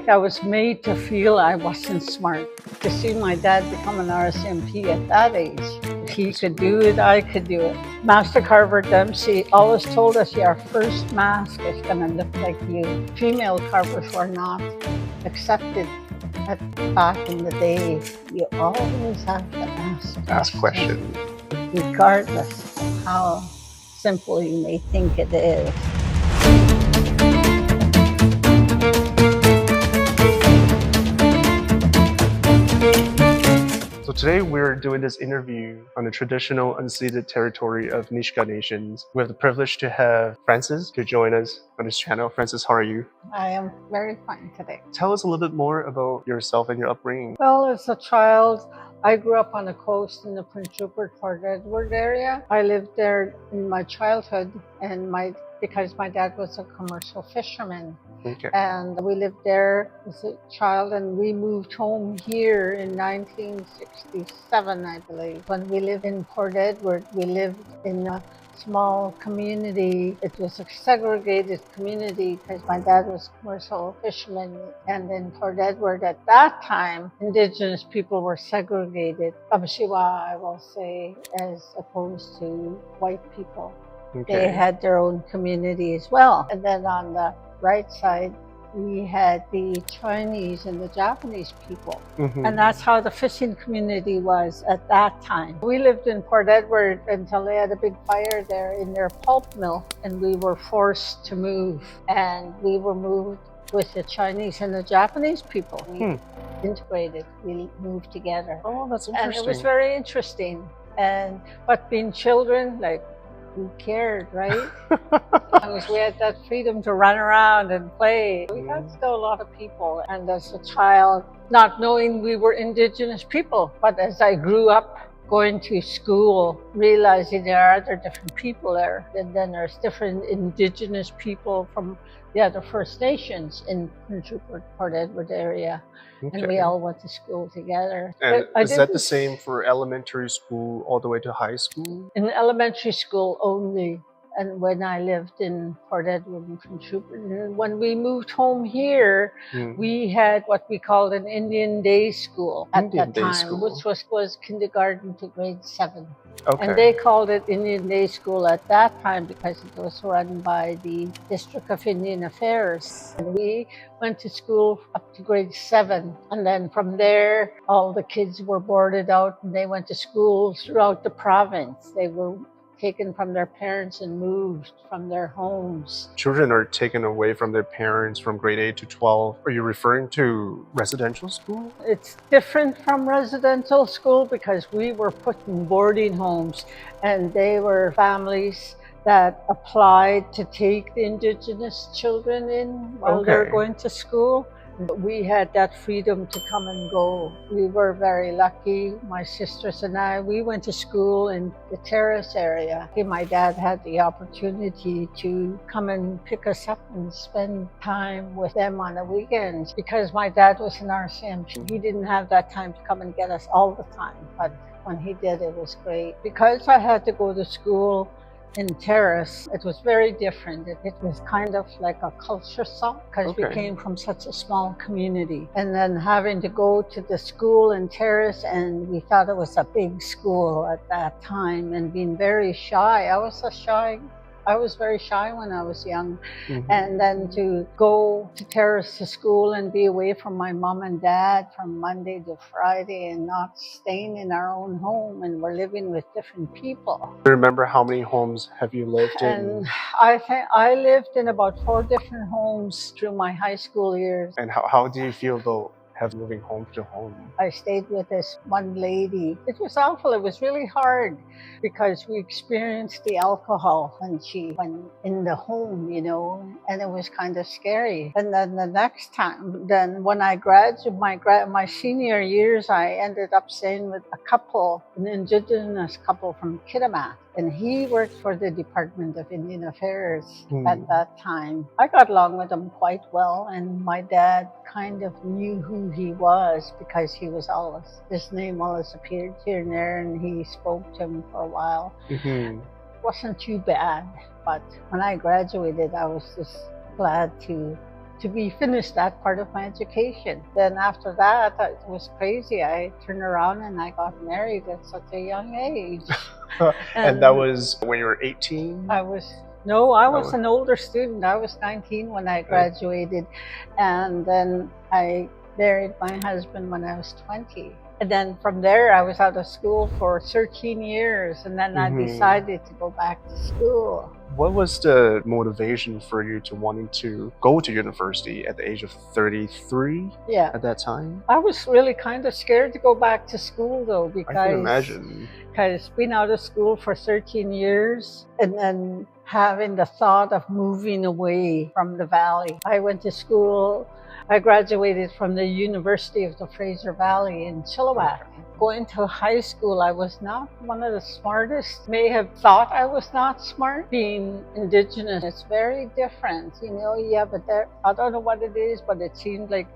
I was made to feel I wasn't smart. To see my dad become an RCMP at that age, if he could do it, I could do it. Master Carver Dempsey always told us your first mask is going to look like you. Female carvers were not accepted back in the day. You always have to ask questions, regardless of how simple you may think it is. So today we're doing this interview on the traditional unceded territory of Nisga'a nations. We have the privilege to have Frances to join us on this channel. Frances, how are you? I am very fine today. Tell us a little bit more about yourself and your upbringing. Well, as a child, I grew up on the coast in the Prince Rupert, Port Edward area. I lived there in my childhood because my dad was a commercial fisherman. Okay. And we lived there as a child, and we moved home here in 1967, I believe. When we lived in Port Edward, we lived in a small community. It was a segregated community because my dad was a commercial fisherman. And in Port Edward at that time, Indigenous people were segregated. Abshiwa, I will say, as opposed to white people. Okay. They had their own community as well. And then on the right side, we had the Chinese and the Japanese people. And that's how the fishing community was at that time. We lived in Port Edward until they had a big fire there in their pulp mill, and we were forced to move. And we were moved with the Chinese and the Japanese people. We integrated, we moved together. Oh, that's interesting. And it was very interesting. But being children, like, who cared, right? As long as we had that freedom to run around and play. We got still a lot of people. And as a child, not knowing we were Indigenous people, but as I grew up going to school, realizing there are other different people there, and then there's different Indigenous people from the other First Nations in Prince Rupert, Port Edward area. Okay. And we all went to school together. And is that the same for elementary school all the way to high school? In elementary school only. And when I lived in Port Edward and Prince Rupert, and when we moved home here, we had what we called an Indian day school at that time, which was kindergarten to grade 7. Okay. And they called it Indian Day School at that time because it was run by the District of Indian Affairs. And we went to school up to grade 7. And then from there, all the kids were boarded out and they went to school throughout the province. They were taken from their parents and moved from their homes. Children are taken away from their parents from grade 8 to 12. Are you referring to residential school? It's different from residential school because we were put in boarding homes, and they were families that applied to take the Indigenous children in while they were going to school. We had that freedom to come and go. We were very lucky, my sisters and I. We went to school in the Terrace area. My dad had the opportunity to come and pick us up and spend time with them on the weekends. Because my dad was an RCMP, he didn't have that time to come and get us all the time. But when he did, it was great. Because I had to go to school in Terrace, it was very different. It was kind of like a culture shock because we came from such a small community. And then having to go to the school in Terrace, and we thought it was a big school at that time, and being very shy. I was very shy when I was young. And then to go to Terrace to school and be away from my mom and dad from Monday to Friday and not staying in our own home, and we're living with different people. Do you remember how many homes have you lived in? And I think I lived in about 4 different homes through my high school years. And how do you feel though, moving home to home? I stayed with this one lady. It was awful. It was really hard because we experienced the alcohol when she went in the home, you know, and it was kind of scary. And then the next time, then when I graduated, my senior years, I ended up staying with a couple, an Indigenous couple from Kitimat. And he worked for the Department of Indian Affairs at that time. I got along with him quite well, and my dad kind of knew who he was because his name always appeared here and there, and he spoke to him for a while. It wasn't too bad, but when I graduated, I was just glad to to be finished that part of my education. Then after that, it was crazy. I turned around and I got married at such a young age. And that was when you were 18? I was an older student. I was 19 when I graduated, and then I married my husband when I was 20. And then from there, I was out of school for 13 years, and then I decided to go back to school. What was the motivation for you to wanting to go to university at the age of 33 at that time? I was really kind of scared to go back to school, though, because I can imagine. Because being out of school for 13 years and then having the thought of moving away from the Valley. I went to school. I graduated from the University of the Fraser Valley in Chilliwack. Going to high school, I was not one of the smartest. May have thought I was not smart. Being Indigenous, it's very different. You know, I don't know what it is, but it seemed like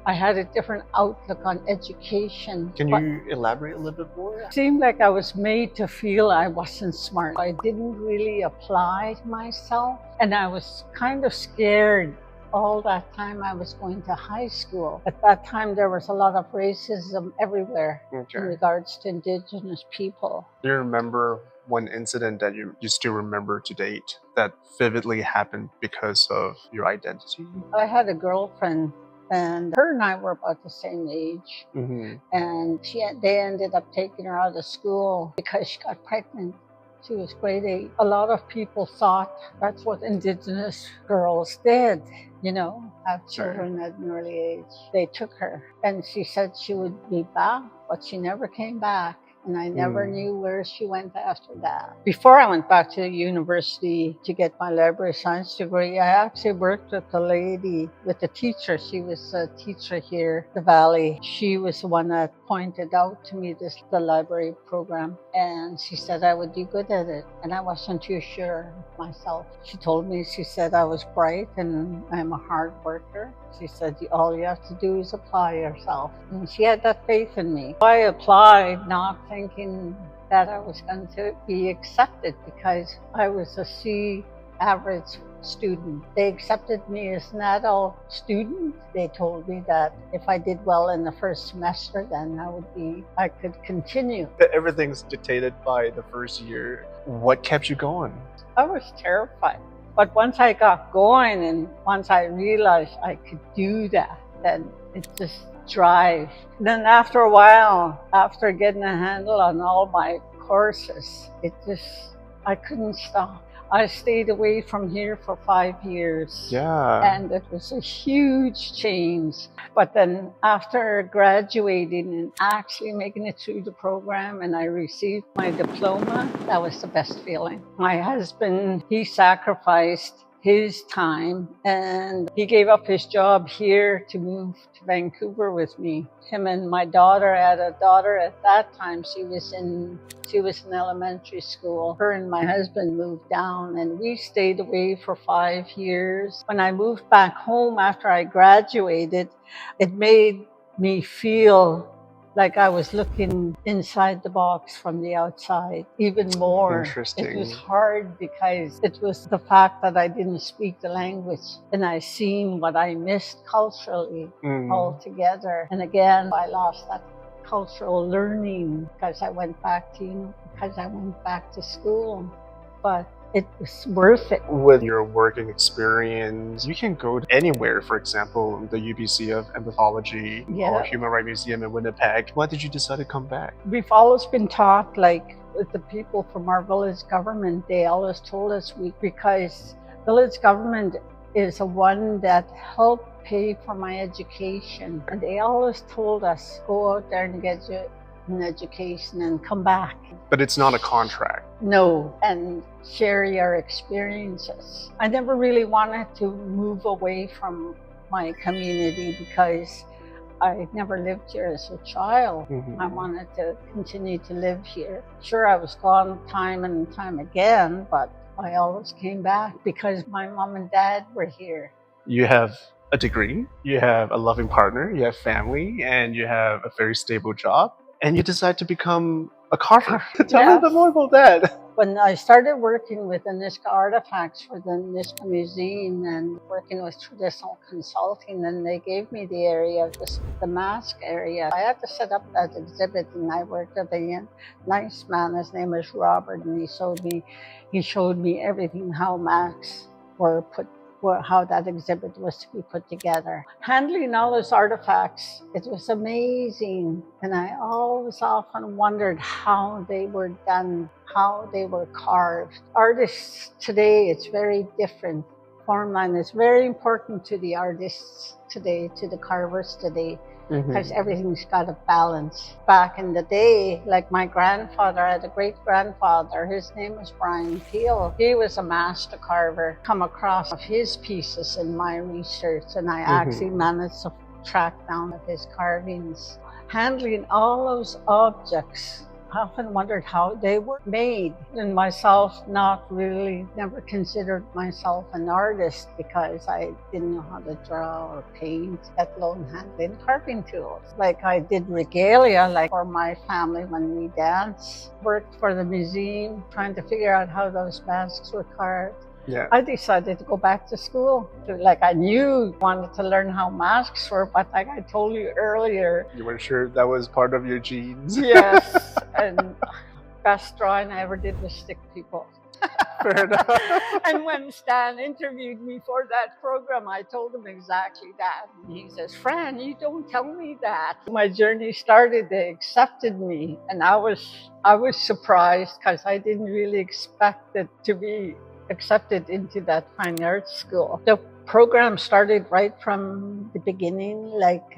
I had a different outlook on education. Can you elaborate a little bit more? It seemed like I was made to feel I wasn't smart. I didn't really apply to myself, and I was kind of scared all that time I was going to high school. At that time, there was a lot of racism everywhere in regards to Indigenous people. Do you remember one incident that you still remember to date that vividly happened because of your identity? I had a girlfriend, and her and I were about the same age. And they ended up taking her out of school because she got pregnant. She was grade 8. A lot of people thought that's what Indigenous girls did, you know, have children at an early age. They took her, and she said she would be back, but she never came back. And I never knew where she went after that. Before I went back to the university to get my library science degree, I actually worked with a teacher. She was a teacher here, the Valley. She was the one that pointed out to me the library program. And she said I would do good at it. And I wasn't too sure myself. She told me, she said I was bright and I'm a hard worker. She said, all you have to do is apply yourself. And she had that faith in me. I applied not thinking that I was going to be accepted because I was a C average student. They accepted me as an adult student. They told me that if I did well in the first semester, then I could continue. Everything's dictated by the first year. What kept you going? I was terrified. But once I got going and once I realized I could do that, then it just drive. Then after a while, after getting a handle on all my courses, I couldn't stop. I stayed away from here for 5 years. And it was a huge change. But then after graduating and actually making it through the program and I received my diploma, that was the best feeling. My husband, he sacrificed his time and he gave up his job here to move to Vancouver with me. Him and my daughter, I had a daughter at that time. She was in elementary school. Her and my husband moved down and we stayed away for 5 years. When I moved back home after I graduated, it made me feel like I was looking inside the box from the outside even more. Interesting. It was hard because it was the fact that I didn't speak the language and I seen what I missed culturally altogether. And again, I lost that cultural learning because I went back to school. But it was worth it. With your working experience, you can go anywhere. For example, the UBC of Anthropology or Human Rights Museum in Winnipeg. Why did you decide to come back? We've always been taught, like with the people from our village government, they always told us because village government is the one that helped pay for my education. And they always told us, go out there and get an education and come back. But it's not a contract. No, and share your experiences. I never really wanted to move away from my community because I never lived here as a child. I wanted to continue to live here. Sure, I was gone time and time again, but I always came back because my mom and dad were here. You have a degree, you have a loving partner, you have family, and you have a very stable job. And you decide to become a carver. Tell me a bit more about that. When I started working with the nisga'a artifacts for the 𝐁𝐵 Museum and working with traditional consulting, and they gave me the area of the mask area, I had to set up that exhibit, and I worked with a nice man. His name was Robert, and he showed me everything, how masks were put, how that exhibit was to be put together. Handling all those artifacts, it was amazing. And I always often wondered how they were done, how they were carved. Artists today, it's very different. Form line is very important to the artists today, to the carvers today, because everything's got a balance. Back in the day, like my grandfather, I had a great grandfather, his name was 𝐼𝐚𝐜𝐿. He was a master carver. Come across his pieces in my research, and I actually managed to track down his carvings. Handling all those objects, I often wondered how they were made. And myself, never considered myself an artist because I didn't know how to draw or paint, let alone handling carving tools. Like I did regalia, like for my family when we dance. Worked for the museum, trying to figure out how those masks were carved. Yeah. I decided to go back to school. Like I knew I wanted to learn how masks were, but like I told you earlier, you weren't sure that was part of your genes. Yes, and best drawing I ever did was stick people. Fair enough. And when Stan interviewed me for that program, I told him exactly that. And he says, "Fran, you don't tell me that." My journey started, they accepted me, and I was surprised because I didn't really expect it to be accepted into that fine arts school. The program started right from the beginning, like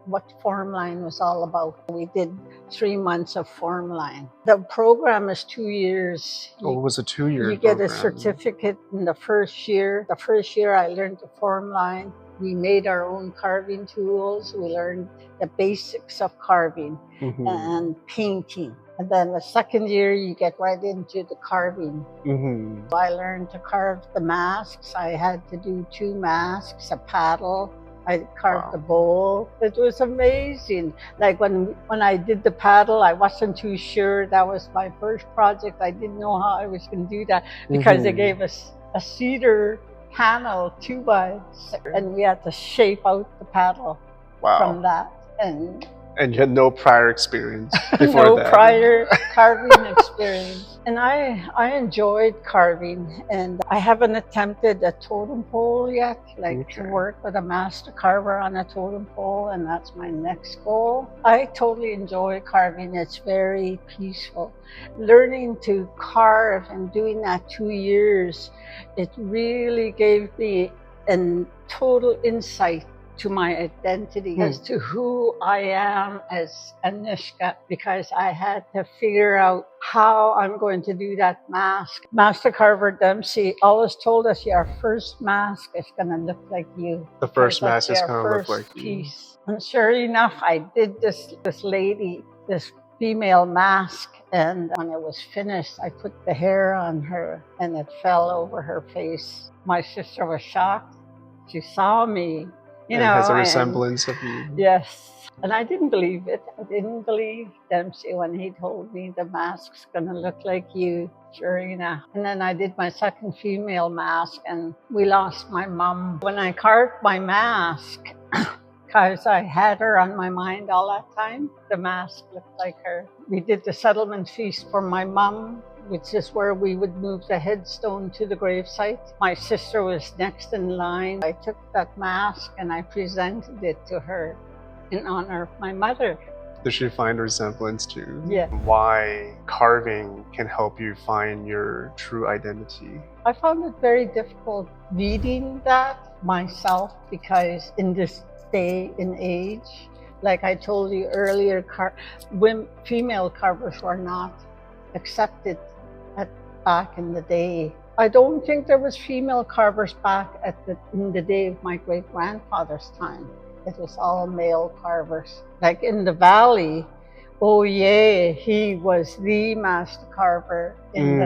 what form line was all about. We did 3 months of form line. The program is 2 years. Oh, it was a 2-year You get program. a certificate in the first year. The first year I learned the form line. We made our own carving tools. We learned the basics of carving and painting. And then the second year, you get right into the carving. I learned to carve the masks. I had to do 2 masks, a paddle. I carved the bowl. It was amazing. Like when I did the paddle, I wasn't too sure. That was my first project. I didn't know how I was going to do that because they gave us a cedar panel, 2x6, and we had to shape out the paddle from that. And you had no prior experience before that? No prior carving experience. And I enjoyed carving, and I haven't attempted a totem pole yet, to work with a master carver on a totem pole, and that's my next goal. I totally enjoy carving. It's very peaceful. Learning to carve and doing that 2 years, it really gave me a total insight to my identity as to who I am as a nisga'a, because I had to figure out how I'm going to do that mask. Master Carver Dempsey always told us your first mask is going to look like you. The first mask is going to look like you. And sure enough, I did this lady, this female mask, and when it was finished, I put the hair on her and it fell over her face. My sister was shocked. She saw me. It has a resemblance of you. Yes. And I didn't believe it. I didn't believe Dempsey when he told me the mask's going to look like you. Sure enough. And then I did my second female mask, and we lost my mom. When I carved my mask, because I had her on my mind all that time, the mask looked like her. We did the settlement feast for my mom, which is where we would move the headstone to the gravesite. My sister was next in line. I took that mask and I presented it to her in honor of my mother. Did she find a resemblance to why carving can help you find your true identity? I found it very difficult reading that myself, because in this day and age, like I told you earlier, female carvers were not accepted back in the day. I don't think there was female carvers back in the day of my great-grandfather's time. It was all male carvers. Like in the valley, he was the master carver.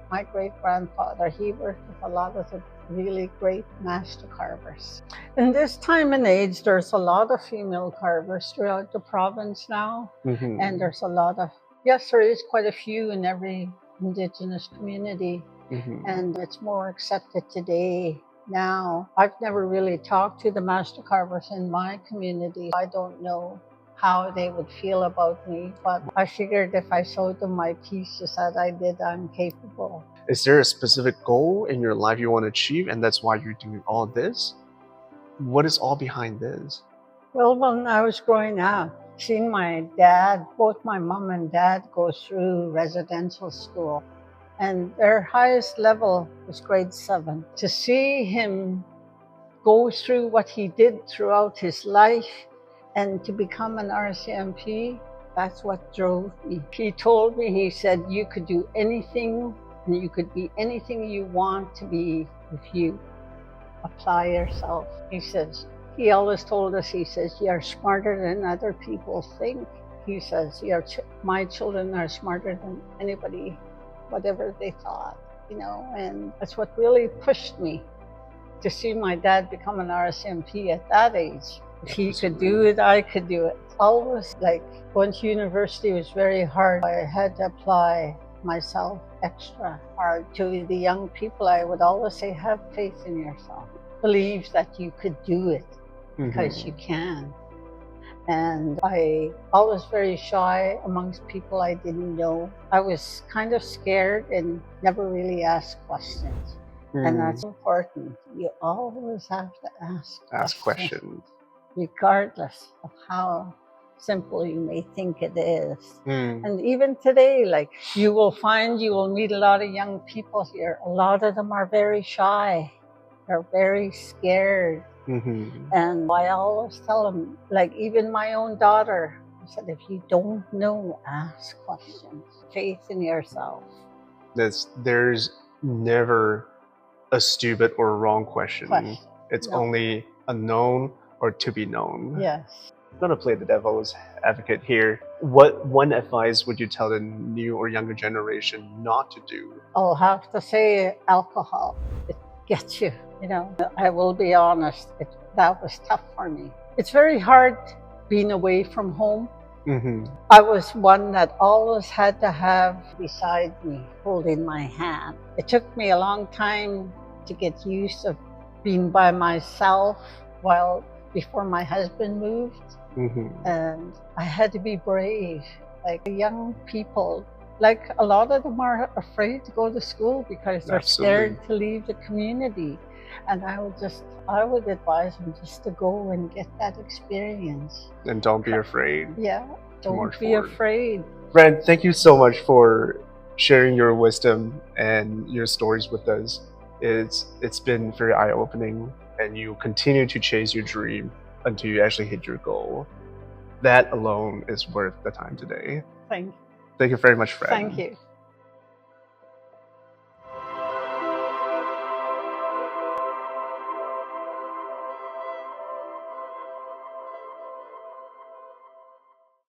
My great-grandfather, he worked with a lot of the really great master carvers. In this time and age, there's a lot of female carvers throughout the province now. And there's a lot of, yes, there is quite a few in every Indigenous community, Mm-hmm. and it's more accepted today. Now, I've never really talked to the master carvers in my community. I don't know how they would feel about me, but I figured if I showed them my pieces that I did, I'm capable. Is there a specific goal in your life you want to achieve, and that's why you're doing all this? What is all behind this? Well, when I was growing up, seeing my dad, both my mom and dad go through residential school, and their highest level was grade 7. To see him go through what he did throughout his life and to become an RCMP, that's what drove me. He told me, he said, you could do anything and you could be anything you want to be if you apply yourself. He says, he always told us, he says, you're smarter than other people think. He says, my children are smarter than anybody, whatever they thought, and that's what really pushed me to see my dad become an RCMP at that age. If he could do it, I could do it. Always, like, going to university was very hard. I had to apply myself extra hard. To the young people, I would always say, have faith in yourself. Believe that you could do it, because you can. And I was very shy amongst people I didn't know. I was kind of scared and never really asked questions. And that's important. You always have to ask questions, regardless of how simple you may think it is. And even today, like, you will meet a lot of young people here. A lot of them are very shy. They're very scared. And I always tell them, like, even my own daughter, I said, if you don't know, ask questions. Faith in yourself. There's never a stupid or wrong question. It's only a known or to be known. Yes. I'm going to play the devil's advocate here. What one advice would you tell the new or younger generation not to do? I'll have to say alcohol. It gets you, I will be honest, that was tough for me. It's very hard being away from home. I was one that always had to have beside me, holding my hand. It took me a long time to get used to being by myself before my husband moved. And I had to be brave. Like, young people, like, a lot of them are afraid to go to school because they're scared to leave the community. And I would advise them just to go and get that experience. And don't be afraid. Yeah, don't be afraid. Brent, thank you so much for sharing your wisdom and your stories with us. It's been very eye-opening, and you continue to chase your dream until you actually hit your goal. That alone is worth the time today. Thank you. Thank you very much, friend. Thank you.